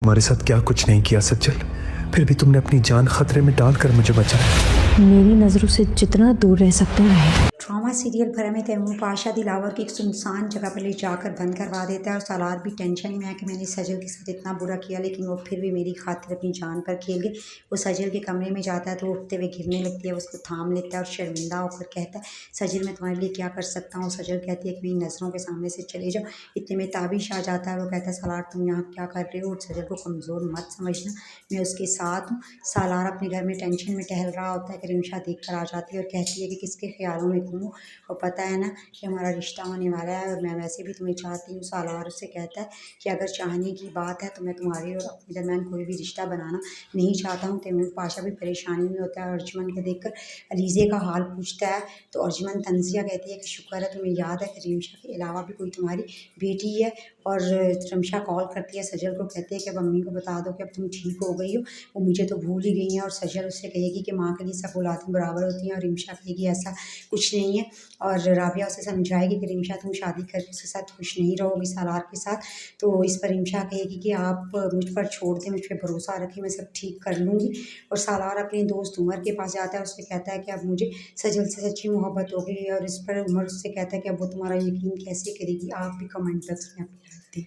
तुम्हारे साथ क्या कुछ नहीं किया सज्जल, फिर भी तुमने अपनी जान खतरे में डालकर मुझे बचाया। मेरी नज़रों से जितना दूर रह सकते हैं। ड्रामा सीरियल भर में तैमूर पाशा दिलावर की एक सुनसान जगह पर ले जाकर बंद करवा देता है और सालार भी टेंशन में है कि मैंने सजल के साथ इतना बुरा किया, लेकिन वो फिर भी मेरी खातिर अपनी जान पर खेल गए। वो सजल के कमरे में जाता है तो उठते हुए गिरने लगती है, उसको थाम लेता है और शर्मिंदा होकर कहता है, सजल मैं तुम्हारे लिए क्या कर सकता हूँ। सजल कहती है कि मेरी नज़रों के सामने से चले जाओ। इतने में ताबिश आ जाता है, वो कहता है सालार तुम यहाँ क्या कर रहे हो, और सजल को कमज़ोर मत समझना, मैं उसके साथ हूँ। सालार अपने घर में टेंशन में टहल रहा होता है कि रिमशा देख कर आ जाती है और कहती है कि किसके ख्यालों में घूमूं, और पता है ना कि हमारा रिश्ता होने वाला है और मैं वैसे भी तुम्हें चाहती हूँ। सालार उससे कहता है कि अगर चाहने की बात है तो मैं तुम्हारी और अपने दरमियान कोई भी रिश्ता बनाना नहीं चाहता हूँ। तैमूर पाशा भी परेशानी में होता है और अर्जुमन को देखकर अलीज़े का हाल पूछता है, तो अर्जुमन तंजिया कहती है कि शुक्र है तुम्हें याद है कि रिमशा के अलावा भी कोई तुम्हारी बेटी है। और रिमशा कॉल करती है सजल को, कहती है कि अब अम्मी को बता दो कि अब तुम ठीक हो गई हो, वो मुझे तो भूल ही गई हैं। और सजल उससे कहेगी कि माँ के लिए सब औलादें बराबर होती हैं, और रिमशा कहेगी ऐसा कुछ नहीं है। और राबिया उसे समझाएगी कि रिमशा तुम शादी करके उसके साथ खुश नहीं रहोगी सालार के साथ। तो इस पर रिमशा कहेगी कि आप मुझ पर छोड़ दें, मुझ पर भरोसा रखें, मैं सब ठीक कर लूँगी। और सालार अपने दोस्त उमर के पास जाता है, उससे कहता है कि अब मुझे सजल से सच्ची मोहब्बत हो गई है। और इस पर उमर उससे कहता है कि अब वो तुम्हारा यकीन कैसे करेगी। आप भी कमेंट बॉक्स में अपनी राय दें।